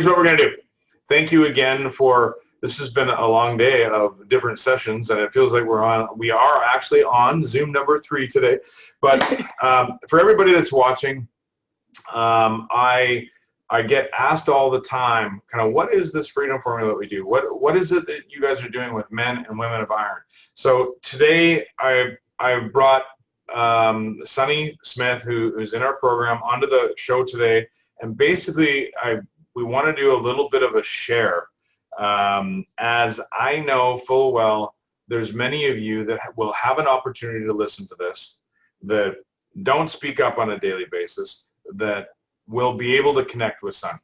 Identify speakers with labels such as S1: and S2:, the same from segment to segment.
S1: what we're going to do. Thank you again for, this has been a long day of different sessions, and it feels like we are actually on Zoom number 3 today. But for everybody that's watching, I get asked all the time, kind of, what is this freedom formula that we do? What is it that you guys are doing with men and women of iron? So today I brought Sunny Smith, who's in our program, onto the show today, and basically we want to do a little bit of a share. As I know full well, there's many of you that will have an opportunity to listen to this, that don't speak up on a daily basis, that will be able to connect with Sunny.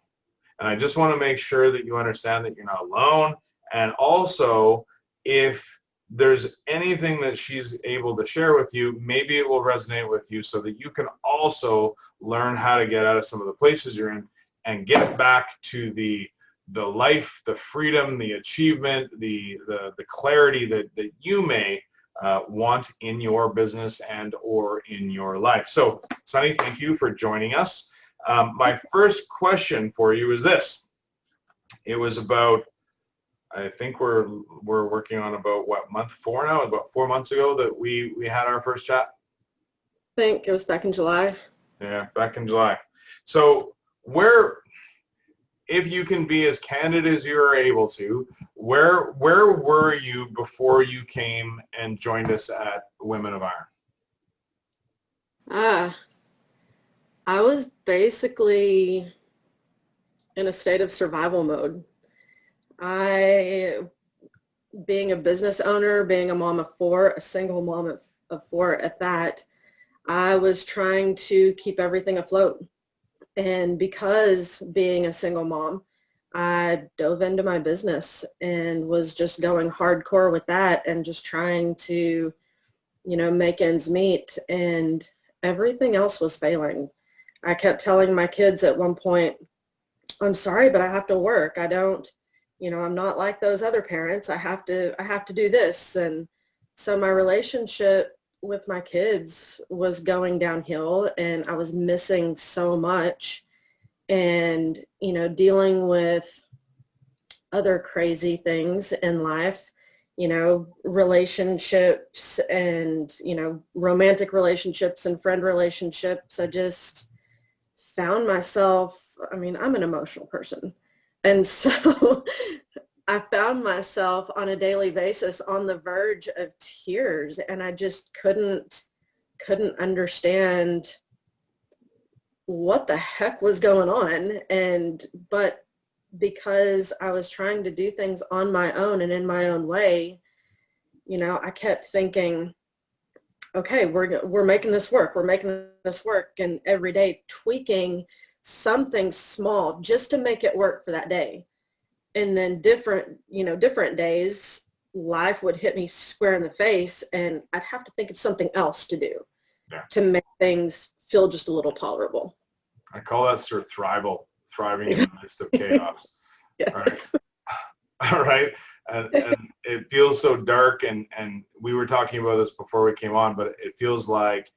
S1: And I just want to make sure that you understand that you're not alone. And also, if there's anything that she's able to share with you, maybe it will resonate with you so that you can also learn how to get out of some of the places you're in and get back to the life, the freedom, the achievement, the clarity that you may want in your business and or in your life. So, Sunny, thank you for joining us. My first question for you is this. It was about, I think we're working on about, what, month 4 now? About 4 months ago that we had our first chat?
S2: I think it was back in July.
S1: Yeah, back in July. So if you can be as candid as you are able to, where were you before you came and joined us at Women of Iron?
S2: I was basically in a state of survival mode. Being a business owner, being a mom of 4, a single mom of 4 at that, I was trying to keep everything afloat. And because being a single mom, I dove into my business and was just going hardcore with that and just trying to, make ends meet, and everything else was failing. I kept telling my kids at one point, I'm sorry, but I have to work. I don't, I'm not like those other parents. I have to do this. And so my relationship with my kids was going downhill, and I was missing so much, and, dealing with other crazy things in life, relationships and, romantic relationships and friend relationships. I just found myself, I'm an emotional person. And so I found myself on a daily basis on the verge of tears, and I just couldn't understand what the heck was going on. But because I was trying to do things on my own and in my own way, I kept thinking, okay, we're making this work. We're making this work. And every day tweaking something small just to make it work for that day. And then different days, life would hit me square in the face, and I'd have to think of something else to do to make things feel just a little tolerable.
S1: I call that thriving in the midst of chaos.
S2: Yes.
S1: All right. And it feels so dark, and we were talking about this before we came on, but it feels like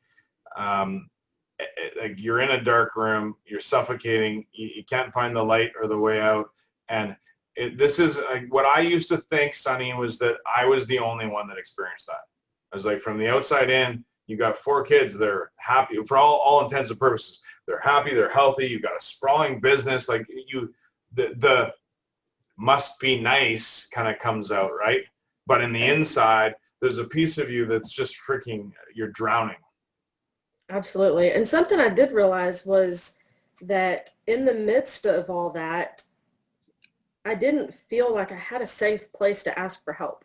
S1: like you're in a dark room, you're suffocating, you can't find the light or the way out. And this is what I used to think, Sunny, was that I was the only one that experienced that. I was like, from the outside in, you got 4 kids, they're happy for all intents and purposes. They're happy, they're healthy, you've got a sprawling business, like the must be nice kind of comes out, right? But in the inside, there's a piece of you that's just freaking, you're drowning.
S2: Absolutely. And something I did realize was that in the midst of all that, I didn't feel like I had a safe place to ask for help.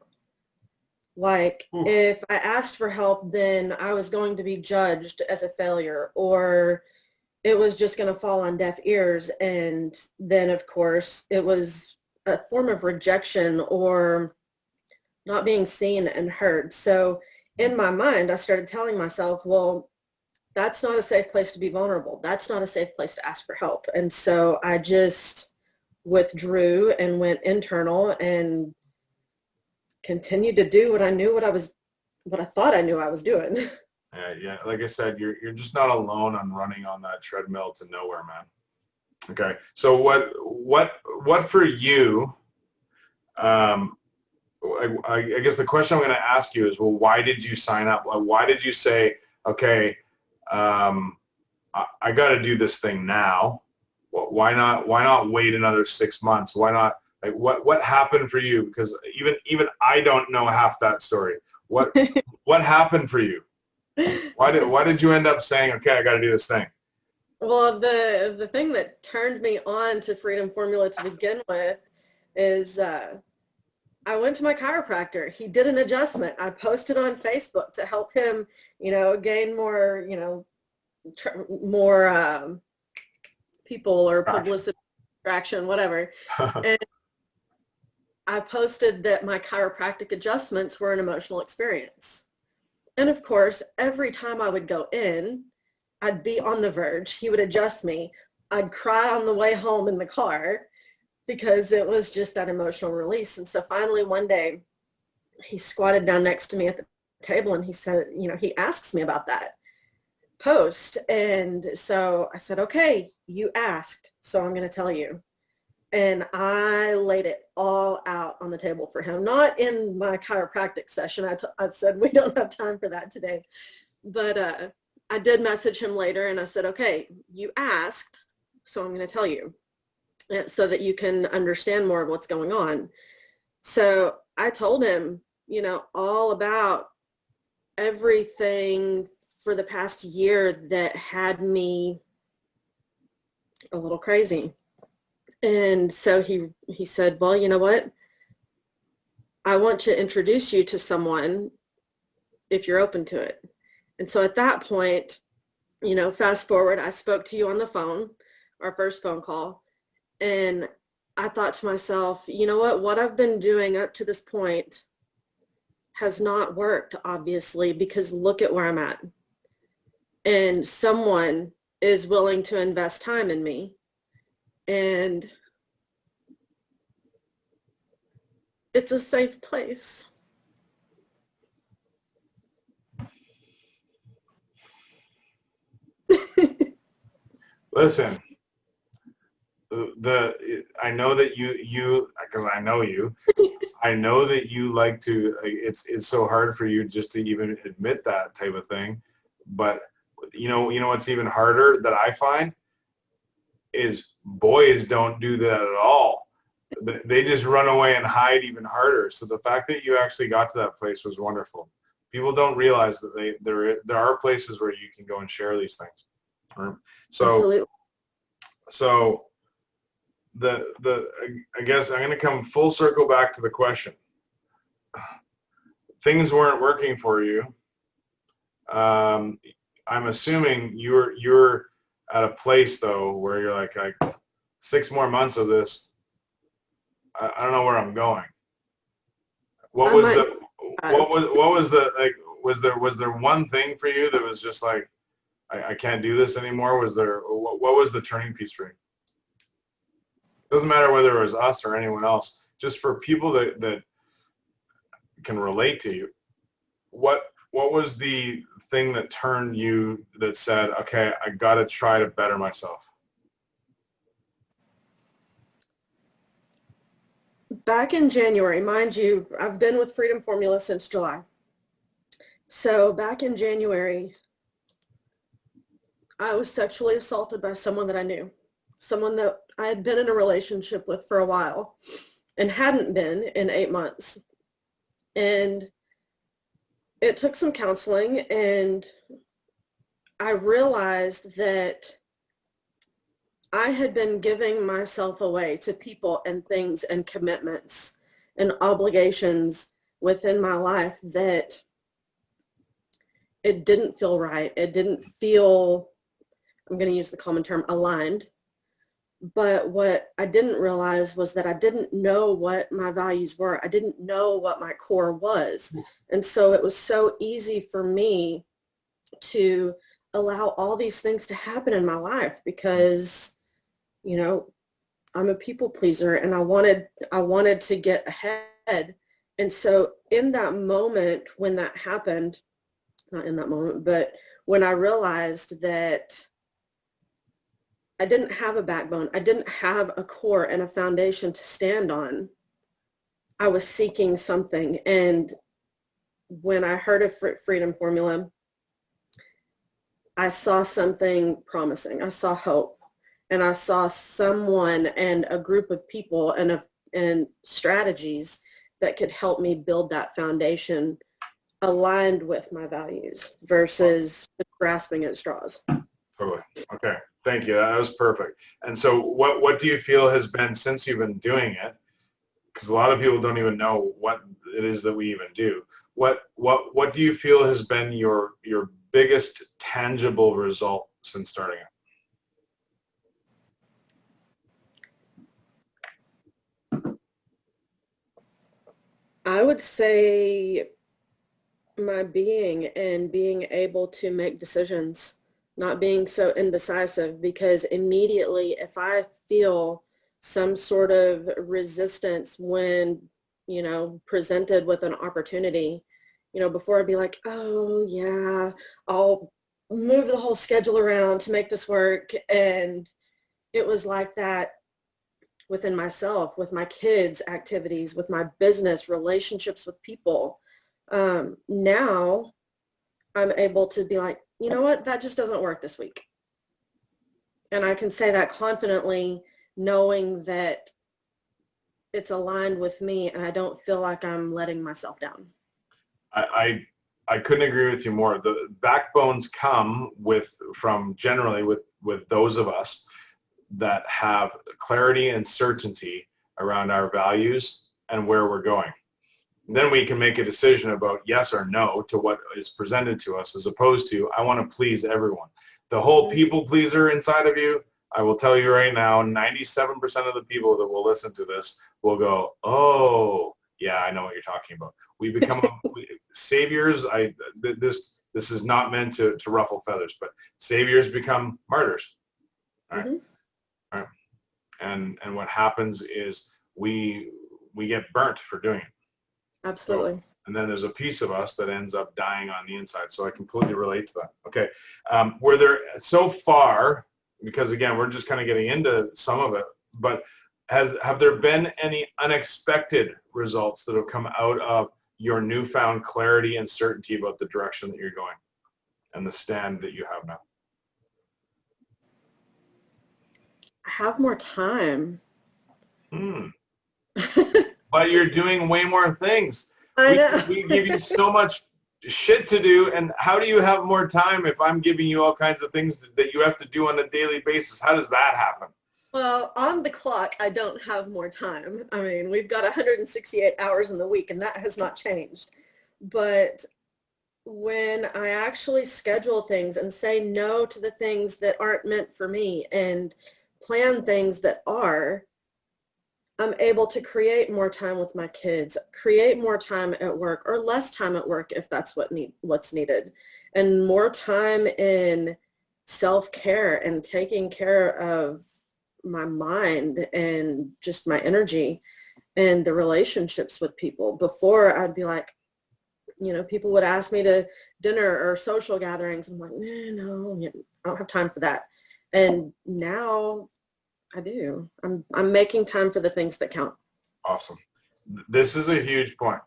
S2: Like, if I asked for help, then I was going to be judged as a failure, or it was just going to fall on deaf ears. And then, of course, it was a form of rejection or not being seen and heard. So in my mind, I started telling myself, well, that's not a safe place to be vulnerable. That's not a safe place to ask for help. And so I just withdrew and went internal and continued to do what I thought I knew I was doing.
S1: Yeah. Like I said, you're just not alone on running on that treadmill to nowhere, man. Okay. So what for you, I guess the question I'm going to ask you is, well, why did you sign up? Why did you say, okay, I got to do this thing now? Why not wait another 6 months? Why not, like, what happened for you? Because even I don't know half that story. What happened for you? Why did you end up saying, okay, I got to do this thing?
S2: Well, the thing that turned me on to Freedom Formula to begin with is I went to my chiropractor. He did an adjustment. I posted on Facebook to help him, gain more, more people or publicity, traction, whatever. And I posted that my chiropractic adjustments were an emotional experience. And of course, every time I would go in, I'd be on the verge. He would adjust me. I'd cry on the way home in the car because it was just that emotional release. And so finally one day he squatted down next to me at the table and he said, he asks me about that post. And so I said, okay, you asked, so I'm going to tell you. And I laid it all out on the table for him, not in my chiropractic session. I said, we don't have time for that today. But I did message him later and I said, okay, you asked, so I'm going to tell you so that you can understand more of what's going on. So I told him, all about everything for the past year that had me a little crazy. And so he said, well, you know what? I want to introduce you to someone if you're open to it. And so at that point, fast forward, I spoke to you on the phone, our first phone call, and I thought to myself, you know what I've been doing up to this point has not worked, obviously, because look at where I'm at. And someone is willing to invest time in me. And it's a safe place.
S1: Listen, I know that you because I know you. I know that you like to. It's so hard for you just to even admit that type of thing, but you know what's even harder that I find is boys don't do that at all. They just run away and hide even harder. So the fact that you actually got to that place was wonderful. People don't realize that there are places where you can go and share these things. So
S2: Absolutely.
S1: so I guess I'm going to come full circle back to the question. Things weren't working for you. I'm assuming you're at a place though where you're like 6 more months of this. I don't know where I'm going. What was the like? Was there one thing for you that was just like, I can't do this anymore? What was the turning piece for you? Doesn't matter whether it was us or anyone else. Just for people that can relate to you, what was the thing that turned you, that said, okay, I got to try to better myself?
S2: Back in January, mind you, I've been with Freedom Formula since July. So back in January, I was sexually assaulted by someone that I knew, someone that I had been in a relationship with for a while and hadn't been in 8 months. And it took some counseling, and I realized that I had been giving myself away to people and things and commitments and obligations within my life that it didn't feel right. It didn't feel, I'm going to use the common term, aligned. But what I didn't realize was that I didn't know what my values were. I didn't know what my core was. And so it was so easy for me to allow all these things to happen in my life because, I'm a people pleaser and I wanted to get ahead. And so in that moment when that happened, not in that moment, but when I realized that I didn't have a backbone. I didn't have a core and a foundation to stand on. I was seeking something. And when I heard of Freedom Formula, I saw something promising. I saw hope. And I saw someone and a group of people and strategies that could help me build that foundation aligned with my values versus grasping at straws.
S1: Totally. Okay. Thank you. That was perfect. And so what do you feel has been, since you've been doing it, because a lot of people don't even know what it is that we even do. What do you feel has been your biggest tangible result since starting it?
S2: I would say my being and being able to make decisions, not being so indecisive, because immediately if I feel some sort of resistance when, presented with an opportunity, before I'd be like, oh yeah, I'll move the whole schedule around to make this work. And it was like that within myself, with my kids' activities, with my business, relationships with people. Now I'm able to be like, you know what, that just doesn't work this week. And I can say that confidently, knowing that it's aligned with me and I don't feel like I'm letting myself down.
S1: I couldn't agree with you more. The backbones come from generally with those of us that have clarity and certainty around our values and where we're going. Then we can make a decision about yes or no to what is presented to us, as opposed to, I want to please everyone. The whole people pleaser inside of you, I will tell you right now, 97% of the people that will listen to this will go, oh, yeah, I know what you're talking about. We become saviors. This is not meant to ruffle feathers, but saviors become martyrs. All right.
S2: Mm-hmm.
S1: All right. And what happens is we get burnt for doing it.
S2: Absolutely.
S1: So, and then there's a piece of us that ends up dying on the inside. So I completely relate to that. Okay. Were there so far, because again, we're just kind of getting into some of it, but have there been any unexpected results that have come out of your newfound clarity and certainty about the direction that you're going and the stand that you have now?
S2: I have more time.
S1: But you're doing way more things.
S2: I know.
S1: We give you so much shit to do, and how do you have more time if I'm giving you all kinds of things that you have to do on a daily basis? How does that happen?
S2: Well, on the clock, I don't have more time. I mean, we've got 168 hours in the week, and that has not changed. But when I actually schedule things and say no to the things that aren't meant for me and plan things that are, I'm able to create more time with my kids, create more time at work, or less time at work if that's what's needed, and more time in self-care and taking care of my mind and just my energy and the relationships with people. Before, I'd be like, people would ask me to dinner or social gatherings. I'm like, no, I don't have time for that. And now I do. I'm making time for the things that count.
S1: Awesome. This is a huge point.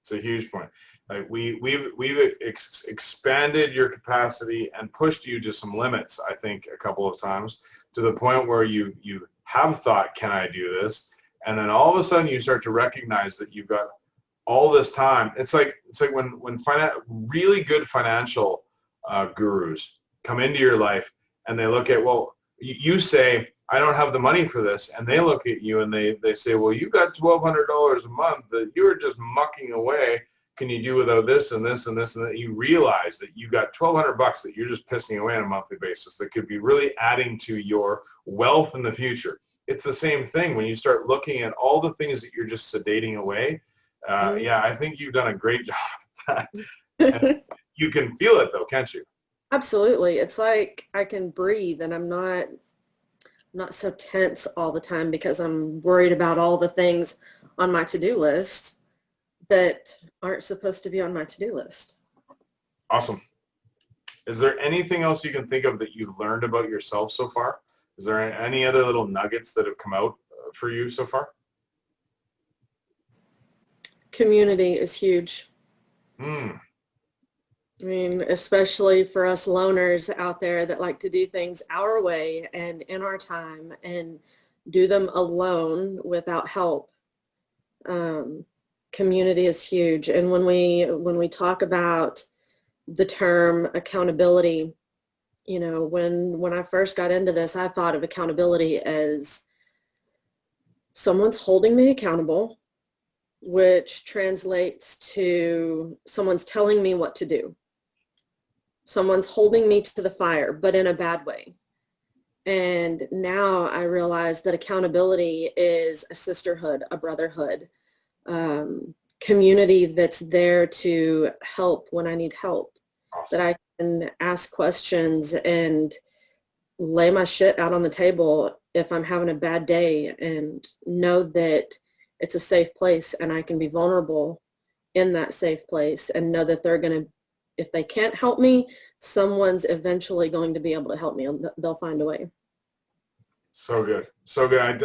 S1: It's a huge point. Like we've expanded your capacity and pushed you to some limits, I think, a couple of times, to the point where you have thought, can I do this? And then all of a sudden you start to recognize that you've got all this time. It's like when really good financial gurus come into your life and they look at, well, you say, I don't have the money for this, and they look at you and they say, well, you got $1,200 a month that you were just mucking away. Can you do without this and this and this? And then you realize that you got $1,200 that you're just pissing away on a monthly basis that could be really adding to your wealth in the future. It's the same thing when you start looking at all the things that you're just sedating away. Yeah, I think you've done a great job of that. You can feel it though, can't you?
S2: Absolutely. It's like I can breathe and I'm not so tense all the time because I'm worried about all the things on my to-do list that aren't supposed to be on my to-do list.
S1: Awesome. Is there anything else you can think of that you've learned about yourself so far Is there any other little nuggets that have come out for you so far?
S2: Community is huge.
S1: Mm.
S2: I mean, especially for us loners out there that like to do things our way and in our time and do them alone without help. Community is huge. And when we talk about the term accountability, you know, when I first got into this, I thought of accountability as someone's holding me accountable, which translates to someone's telling me what to do. Someone's holding me to the fire, but in a bad way. And now I realize that accountability is a sisterhood, a brotherhood, community that's there to help when I need help,
S1: Awesome.
S2: that I can ask questions and lay my shit out on the table if I'm having a bad day and know that it's a safe place and I can be vulnerable in that safe place and know that they're going to, if they can't help me, someone's eventually going to be able to help me and they'll find a way.
S1: So good. So good.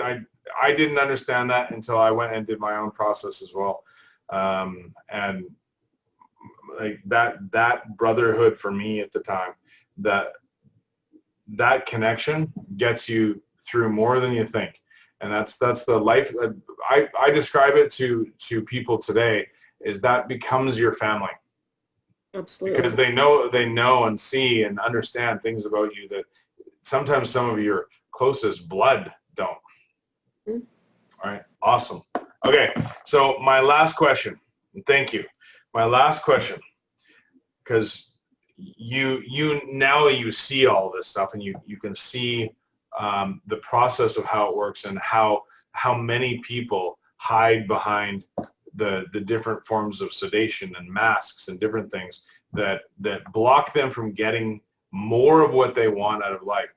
S1: I didn't understand that until I went and did my own process as well. And like that brotherhood for me at the time, that connection gets you through more than you think. And that's the life. I describe it to people today is that becomes your family.
S2: Absolutely.
S1: Because they know and see and understand things about you that sometimes some of your closest blood don't.
S2: Mm-hmm.
S1: All right. Awesome. Okay. So my last question, and thank you. My last question, because you now you see all this stuff and you can see the process of how it works and how many people hide behind the different forms of sedation and masks and different things that block them from getting more of what they want out of life.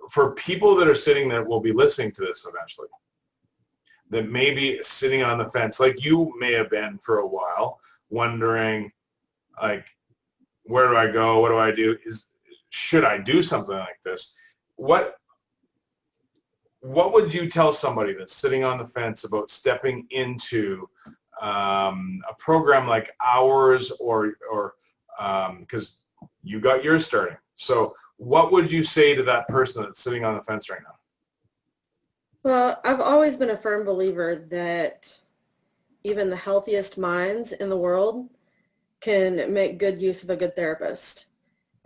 S1: For people that are sitting there, will be listening to this eventually, that may be sitting on the fence, like you may have been for a while, wondering, like, where do I go? What do I do? Should I do something like this? What would you tell somebody that's sitting on the fence about stepping into a program like ours, or because you got yours starting? So what would you say to that person that's sitting on the fence right now?
S2: Well, I've always been a firm believer that even the healthiest minds in the world can make good use of a good therapist.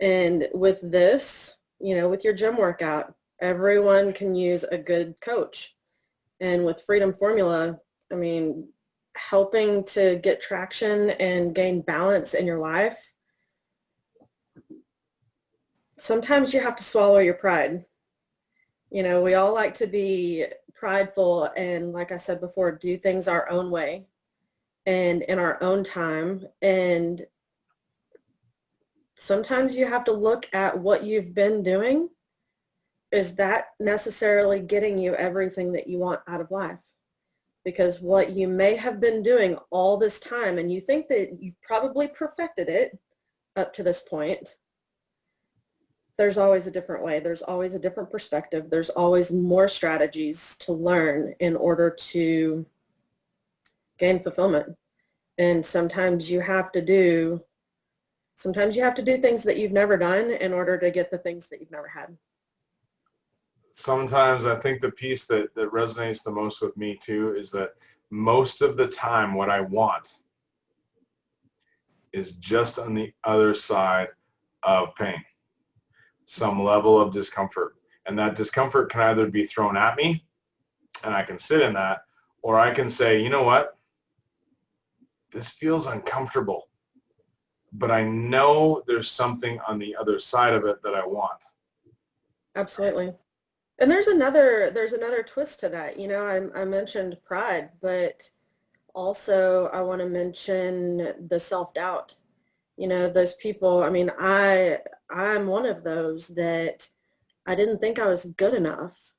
S2: And with this, you know, with your gym workout, everyone can use a good coach. And with Freedom Formula, I mean, helping to get traction and gain balance in your life, sometimes you have to swallow your pride. You know, we all like to be prideful and, like I said before, do things our own way and in our own time. And sometimes you have to look at what you've been doing. Is that necessarily getting you everything that you want out of life? Because what you may have been doing all this time, and you think that you've probably perfected it up to this point, there's always a different way. There's always a different perspective. There's always more strategies to learn in order to gain fulfillment. And sometimes you have to do things that you've never done in order to get the things that you've never had.
S1: Sometimes I think the piece that resonates the most with me too is that most of the time what I want is just on the other side of pain, some level of discomfort. And that discomfort can either be thrown at me and I can sit in that, or I can say, you know what, this feels uncomfortable, but I know there's something on the other side of it that I want.
S2: Absolutely. And there's another twist to that. You know, I mentioned pride, but also I want to mention the self-doubt. You know, those people, I mean, I'm one of those that I didn't think I was good enough.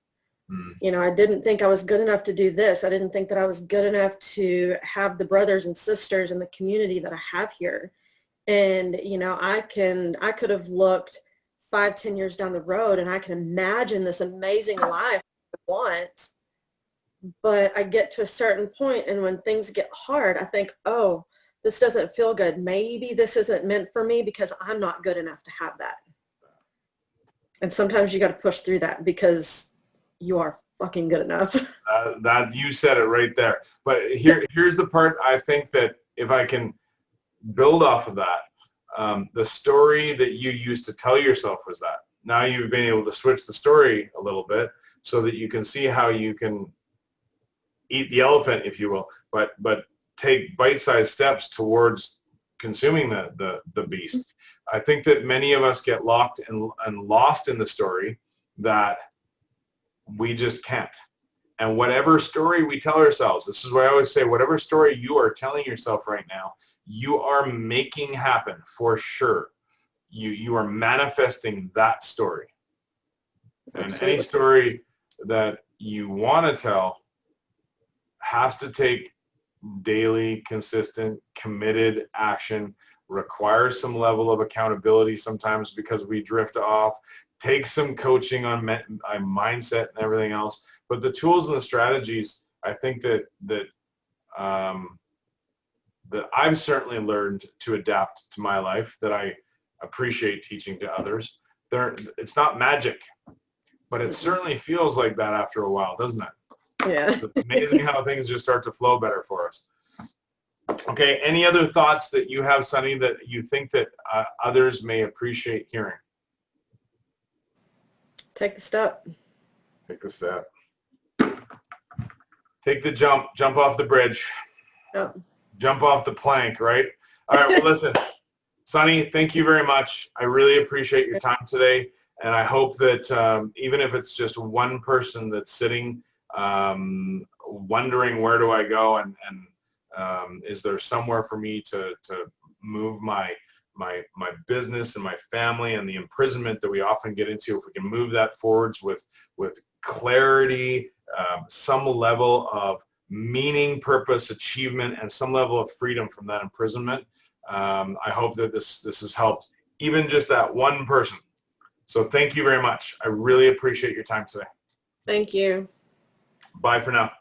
S2: You know, I didn't think I was good enough to do this. I didn't think that I was good enough to have the brothers and sisters in the community that I have here. And, you know, I could have looked 5-10 years down the road, and I can imagine this amazing life I want. But I get to a certain point, and when things get hard, I think, oh, this doesn't feel good. Maybe this isn't meant for me because I'm not good enough to have that. And sometimes you got to push through that because you are fucking good enough.
S1: That you said it right there. But here's the part I think that if I can build off of that, the story that you used to tell yourself was that. Now you've been able to switch the story a little bit so that you can see how you can eat the elephant, if you will, but take bite-sized steps towards consuming the beast. I think that many of us get locked and lost in the story that we just can't. And whatever story we tell ourselves, this is what I always say, whatever story you are telling yourself right now, you are making happen for sure. You are manifesting that story. And
S2: Absolutely.
S1: any story that you want to tell has to take daily, consistent, committed action, requires some level of accountability sometimes because we drift off, take some coaching on mindset and everything else. But the tools and the strategies, I think that I've certainly learned to adapt to my life, that I appreciate teaching to others. It's not magic, but it certainly feels like that after a while, doesn't it?
S2: Yeah.
S1: It's amazing how things just start to flow better for us. Okay, any other thoughts that you have, Sunny, that you think that others may appreciate hearing?
S2: Take the step.
S1: Take the step. Take the jump off the bridge.
S2: Yep.
S1: Jump off the plank, right? All right, well, listen, Sunny, thank you very much. I really appreciate your time today, and I hope that even if it's just one person that's sitting wondering where do I go and is there somewhere for me to move my business and my family and the imprisonment that we often get into, if we can move that forwards with clarity, some level of meaning, purpose, achievement, and some level of freedom from that imprisonment. I hope that this has helped even just that one person. So thank you very much. I really appreciate your time today.
S2: Thank you.
S1: Bye for now.